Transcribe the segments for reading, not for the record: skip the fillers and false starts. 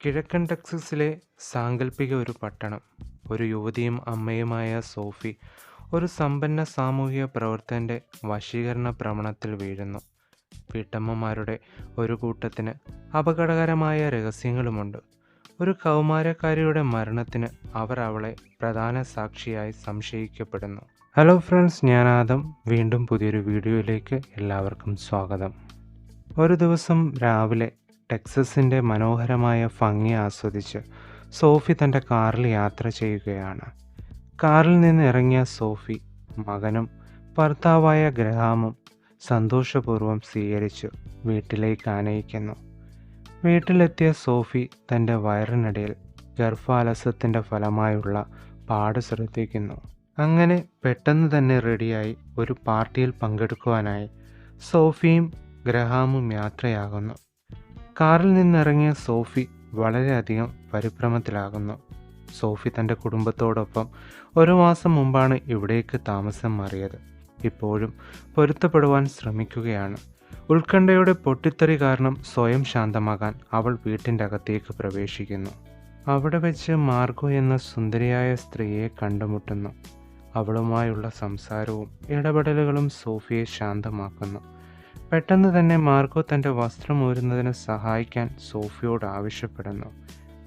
കിഴക്കൻ ടെക്സസിലെ സാങ്കല്പിക ഒരു പട്ടണം. ഒരു യുവതിയും അമ്മയുമായ സോഫി ഒരു സമ്പന്ന സാമൂഹിക പ്രവർത്തകൻ്റെ വശീകരണ ഭ്രമണത്തിൽ വീഴുന്നു. വീട്ടമ്മമാരുടെ ഒരു കൂട്ടത്തിന് അപകടകരമായ രഹസ്യങ്ങളുമുണ്ട്. ഒരു കൗമാരക്കാരിയുടെ മരണത്തിന് അവർ അവളെ പ്രധാന സാക്ഷിയായി സംശയിക്കപ്പെടുന്നു. ഹലോ ഫ്രണ്ട്സ്, ഞാൻ ആദം. വീണ്ടും പുതിയൊരു വീഡിയോയിലേക്ക് എല്ലാവർക്കും സ്വാഗതം. ഒരു ദിവസം രാവിലെ ടെക്സസിൻ്റെ മനോഹരമായ ഭംഗി ആസ്വദിച്ച് സോഫി തൻ്റെ കാറിൽ യാത്ര ചെയ്യുകയാണ്. കാറിൽ നിന്ന് ഇറങ്ങിയ സോഫി മകനും ഭർത്താവായ ഗ്രഹാമും സന്തോഷപൂർവ്വം സ്വീകരിച്ചു വീട്ടിലേക്ക് ആനയിക്കുന്നു. വീട്ടിലെത്തിയ സോഫി തൻ്റെ വയറിനിടയിൽ ഗർഭാലസത്തിൻ്റെ ഫലമായുള്ള പാട് ശ്രദ്ധിക്കുന്നു. അങ്ങനെ പെട്ടെന്ന് തന്നെ റെഡിയായി ഒരു പാർട്ടിയിൽ പങ്കെടുക്കുവാനായി സോഫിയും ഗ്രഹാമും യാത്രയാകുന്നു. കാറിൽ നിന്നിറങ്ങിയ സോഫി വളരെയധികം പരിഭ്രമത്തിലാകുന്നു. സോഫി തൻ്റെ കുടുംബത്തോടൊപ്പം 1 മാസം മുമ്പാണ് ഇവിടേക്ക് താമസം മാറിയത്. ഇപ്പോഴും പൊരുത്തപ്പെടുവാൻ ശ്രമിക്കുകയാണ്. ഉത്കണ്ഠയുടെ പൊട്ടിത്തെറി കാരണം സ്വയം ശാന്തമാകാൻ അവൾ വീട്ടിൻ്റെ അകത്തേക്ക് പ്രവേശിക്കുന്നു. അവിടെ വെച്ച് മാർഗോ എന്ന സുന്ദരിയായ സ്ത്രീയെ കണ്ടുമുട്ടുന്നു. അവളുമായുള്ള സംസാരവും ഇടപെടലുകളും സോഫിയെ ശാന്തമാക്കുന്നു. പെട്ടെന്ന് തന്നെ മാർഗോ തൻ്റെ വസ്ത്രം ഊരുന്നതിന് സഹായിക്കാൻ സോഫിയോട് ആവശ്യപ്പെടുന്നു.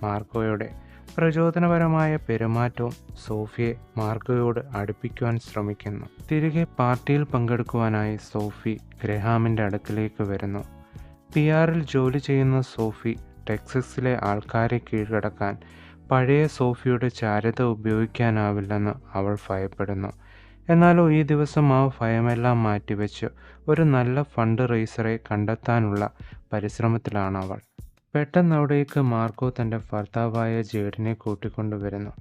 മാർഗോയുടെ പ്രചോദനപരമായ പെരുമാറ്റവും സോഫിയെ മാർഗോയോട് അടുപ്പിക്കുവാൻ ശ്രമിക്കുന്നു. തിരികെ പാർട്ടിയിൽ പങ്കെടുക്കുവാനായി സോഫി ഗ്രഹാമിൻ്റെ അടുക്കലേക്ക് വരുന്നു. PR-ൽ ജോലി ചെയ്യുന്ന സോഫി ടെക്സസിലെ ആൾക്കാരെ കീഴടക്കാൻ പഴയ സോഫിയുടെ ചാരുത ഉപയോഗിക്കാനാവില്ലെന്ന് അവൾ ഭയപ്പെടുന്നു. എന്നാലോ ഈ ദിവസം ആ ഭയമെല്ലാം മാറ്റിവെച്ച് ഒരു നല്ല ഫണ്ട് റേസറെ കണ്ടെത്താനുള്ള പരിശ്രമത്തിലാണ് അവൾ. പെട്ടെന്ന് അവിടേക്ക് മാർഗോ തൻ്റെ ഭർത്താവായ ജേഡിനെ കൂട്ടിക്കൊണ്ടുവരുന്നു.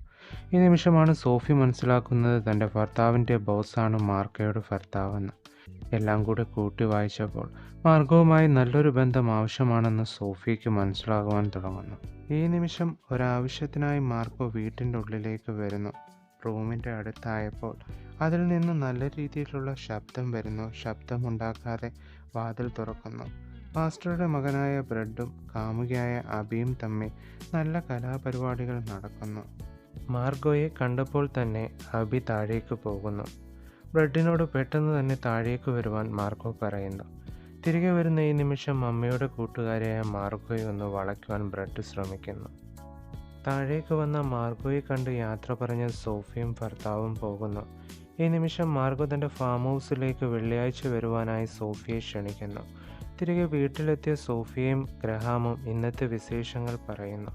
ഈ നിമിഷമാണ് സോഫി മനസ്സിലാക്കുന്നത് തൻ്റെ ഭർത്താവിൻ്റെ ബോസാണ് മാർഗോയുടെ ഭർത്താവെന്ന്. എല്ലാം കൂടെ കൂട്ടി വായിച്ചപ്പോൾ മാർഗോവുമായി നല്ലൊരു ബന്ധം ആവശ്യമാണെന്ന് സോഫിക്ക് മനസ്സിലാകുവാൻ തുടങ്ങുന്നു. ഈ നിമിഷം ഒരാവശ്യത്തിനായി മാർഗോ വീട്ടിൻ്റെ ഉള്ളിലേക്ക് വരുന്നു. റൂമിൻ്റെ അടുത്തായപ്പോൾ അതിൽ നിന്ന് നല്ല രീതിയിലുള്ള ശബ്ദം വരുന്നു. ശബ്ദമുണ്ടാക്കാതെ വാതിൽ തുറക്കുന്നു. പാസ്റ്ററുടെ മകനായ ബ്രെഡും കാമുകിയായ അബിയും തമ്മിൽ നല്ല കലാപരിപാടികൾ നടക്കുന്നു. മാർഗോയെ കണ്ടപ്പോൾ തന്നെ അബി താഴേക്ക് പോകുന്നു. ബ്രെഡിനോട് പെട്ടെന്ന് തന്നെ താഴേക്ക് വരുവാൻ മാർഗോ പറയുന്നു. തിരികെ വരുന്ന ഈ നിമിഷം അമ്മയുടെ കൂട്ടുകാരിയായ മാർഗോയെ ഒന്ന് വളയ്ക്കുവാൻ ബ്രെഡ് ശ്രമിക്കുന്നു. താഴേക്ക് വന്ന മാർഗോയെ കണ്ട് യാത്ര പറഞ്ഞ സോഫിയും ഭർത്താവും പോകുന്നു. ഈ നിമിഷം മാർഗോ തൻ്റെ ഫാം ഹൗസിലേക്ക് വെള്ളിയാഴ്ച വരുവാനായി സോഫിയെ ക്ഷണിക്കുന്നു. തിരികെ വീട്ടിലെത്തിയ സോഫിയയും ഗ്രഹാമും ഇന്നത്തെ വിശേഷങ്ങൾ പറയുന്നു.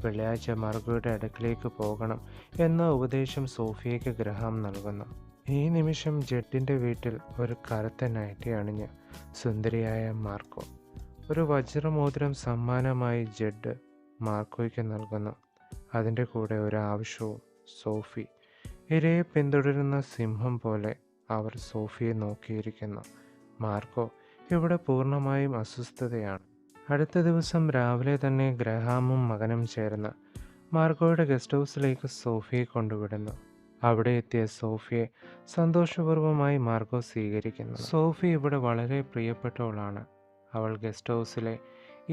വെള്ളിയാഴ്ച മാർഗോയുടെ അടുക്കിലേക്ക് പോകണം എന്ന ഉപദേശം സോഫിയയ്ക്ക് ഗ്രഹാം നൽകുന്നു. ഈ നിമിഷം ജെഡിൻ്റെ വീട്ടിൽ ഒരു കറുത്ത നൈറ്റി അണിഞ്ഞ് സുന്ദരിയായ മാർഗോ ഒരു വജ്രമോതിരം സമ്മാനമായി ജെഡ് മാർഗോയ്ക്ക് നൽകുന്നു. അതിൻ്റെ കൂടെ ഒരു ആവശ്യവും. സോഫി ഇരയെ പിന്തുടരുന്ന സിംഹം പോലെ അവർ സോഫിയെ നോക്കിയിരിക്കുന്നു. മാർഗോ ഇവിടെ പൂർണ്ണമായും അസ്വസ്ഥതയാണ്. അടുത്ത ദിവസം രാവിലെ തന്നെ ഗ്രഹാമും മകനും ചേർന്ന് മാർഗോയുടെ ഗസ്റ്റ് ഹൗസിലേക്ക് സോഫിയെ കൊണ്ടുവിടുന്നു. അവിടെ എത്തിയ സോഫിയെ സന്തോഷപൂർവ്വമായി മാർഗോ സ്വീകരിക്കുന്നു. സോഫി ഇവിടെ വളരെ പ്രിയപ്പെട്ടവളാണ്. അവൾ ഗസ്റ്റ് ഹൗസിലെ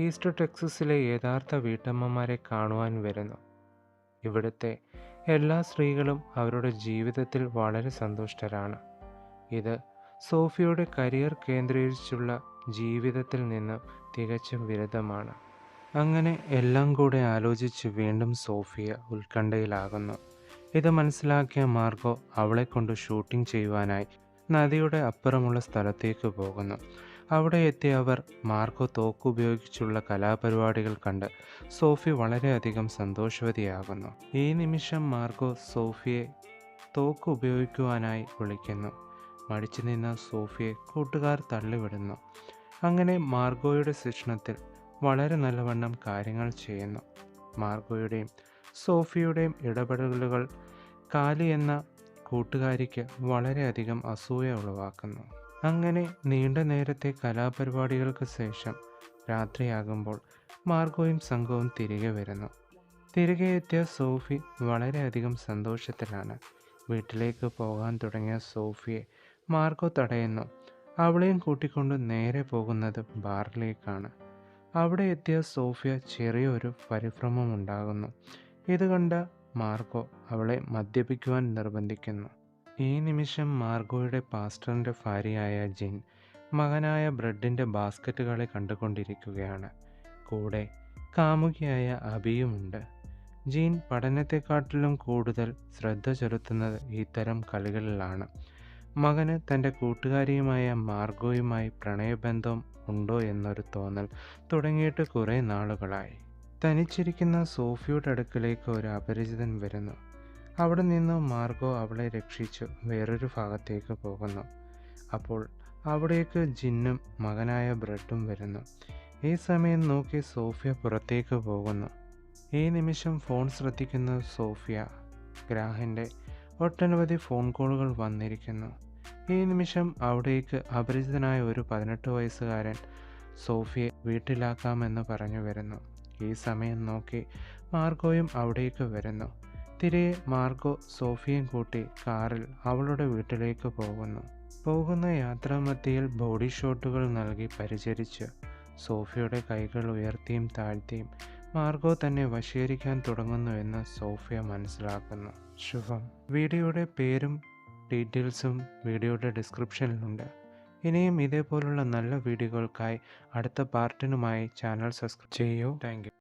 ഈസ്റ്റ് ടെക്സസിലെ യഥാർത്ഥ വീട്ടമ്മമാരെ കാണുവാൻ വരുന്നു. ഇവിടുത്തെ എല്ലാ സ്ത്രീകളും അവരുടെ ജീവിതത്തിൽ വളരെ സന്തുഷ്ടരാണ്. ഇത് സോഫിയുടെ കരിയർ കേന്ദ്രീകരിച്ചുള്ള ജീവിതത്തിൽ നിന്ന് തികച്ചും വിരുദ്ധമാണ്. അങ്ങനെ എല്ലാം കൂടെ ആലോചിച്ച് വീണ്ടും സോഫിയ ഉത്കണ്ഠയിലാകുന്നു. ഇത് മനസ്സിലാക്കിയ മാർഗോ അവളെ കൊണ്ട് ഷൂട്ടിംഗ് ചെയ്യുവാനായി നദിയുടെ അപ്പുറമുള്ള സ്ഥലത്തേക്ക് പോകുന്നു. അവിടെ എത്തിയ അവർ മാർഗോ തോക്ക് ഉപയോഗിച്ചുള്ള കലാപരിപാടികൾ കണ്ട് സോഫി വളരെയധികം സന്തോഷവതിയാകുന്നു. ഈ നിമിഷം മാർഗോ സോഫിയെ തോക്ക് ഉപയോഗിക്കുവാനായി വിളിക്കുന്നു. മടിച്ചു നിന്ന സോഫിയെ കൂട്ടുകാർ തള്ളിവിടുന്നു. അങ്ങനെ മാർഗോയുടെ ശിക്ഷണത്തിൽ വളരെ നല്ലവണ്ണം കാര്യങ്ങൾ ചെയ്യുന്നു. മാർഗോയുടെയും സോഫിയുടെയും ഇടപെടലുകൾ കാലി എന്ന കൂട്ടുകാരിക്ക് വളരെയധികം അസൂയ ഉളവാക്കുന്നു. അങ്ങനെ നീണ്ട നേരത്തെ കലാപരിപാടികൾക്ക് ശേഷം രാത്രിയാകുമ്പോൾ മാർഗോയും സംഘവും തിരികെ വരുന്നു. തിരികെ എത്തിയ സോഫി വളരെയധികം സന്തോഷത്തിലാണ്. വീട്ടിലേക്ക് പോകാൻ തുടങ്ങിയ സോഫിയെ മാർഗോ തടയുന്നു. അവളെയും കൂട്ടിക്കൊണ്ട് നേരെ പോകുന്നത് ബാറിലേക്കാണ്. അവിടെ എത്തിയ സോഫിയ ചെറിയൊരു പരിഭ്രമമുണ്ടാകുന്നു. ഇത് കണ്ട മാർഗോ അവളെ മദ്യപിക്കുവാൻ നിർബന്ധിക്കുന്നു. ഈ നിമിഷം മാർഗോയുടെ പാസ്റ്ററിൻ്റെ ഭാര്യയായ ജിൻ മകനായ ബ്രെഡിൻ്റെ ബാസ്ക്കറ്റുകളെ കണ്ടുകൊണ്ടിരിക്കുകയാണ്. കൂടെ കാമുകിയായ അബിയുമുണ്ട്. ജീൻ പഠനത്തെക്കാട്ടിലും കൂടുതൽ ശ്രദ്ധ ചെലുത്തുന്നത് ഇത്തരം കളികളിലാണ്. മകന് തൻ്റെ കൂട്ടുകാരിയുമായ മാർഗോയുമായി പ്രണയബന്ധം ഉണ്ടോ എന്നൊരു തോന്നൽ തുടങ്ങിയിട്ട് കുറേ നാളുകളായി. തനിച്ചിരിക്കുന്ന സോഫിയുടെ അടുക്കിലേക്ക് ഒരു അപരിചിതൻ വരുന്നു. അവിടെ നിന്ന് മാർഗോ അവളെ രക്ഷിച്ചു വേറൊരു ഭാഗത്തേക്ക് പോകുന്നു. അപ്പോൾ അവിടേക്ക് ജിന്നും മകനായ ബ്രെഡും വരുന്നു. ഈ സമയം നോക്കി സോഫിയ പുറത്തേക്ക് പോകുന്നു. ഈ നിമിഷം ഫോൺ ശ്രദ്ധിക്കുന്ന സോഫിയ ഗ്രാഹിൻ്റെ ഒട്ടനവധി ഫോൺ കോളുകൾ വന്നിരിക്കുന്നു. ഈ നിമിഷം അവിടേക്ക് അപരിചിതനായ ഒരു 18 വയസ്സുകാരൻ സോഫിയെ വീട്ടിലാക്കാമെന്ന് പറഞ്ഞു വരുന്നു. ഈ സമയം നോക്കി മാർഗോയും അവിടേക്ക് വരുന്നു. തിരികെ മാർഗോ സോഫിയയും കൂട്ടി കാറിൽ അവളുടെ വീട്ടിലേക്ക് പോകുന്ന യാത്രാമധ്യയിൽ ബോഡി ഷോട്ടുകൾ നൽകി പരിചരിച്ച് സോഫിയയുടെ കൈകൾ ഉയർത്തിയും താഴ്ത്തിയും മാർഗോ തന്നെ വശീകരിക്കാൻ തുടങ്ങുന്നുവെന്ന് സോഫിയ മനസ്സിലാക്കുന്നു. ശുഭം. വീഡിയോയുടെ പേരും ഡീറ്റെയിൽസും വീഡിയോയുടെ ഡിസ്ക്രിപ്ഷനിലുണ്ട്. ഇനിയും ഇതേപോലുള്ള നല്ല വീഡിയോകൾക്കായി അടുത്ത പാർട്ടിനുമായി ചാനൽ സബ്സ്ക്രൈബ് ചെയ്യൂ. Thank you.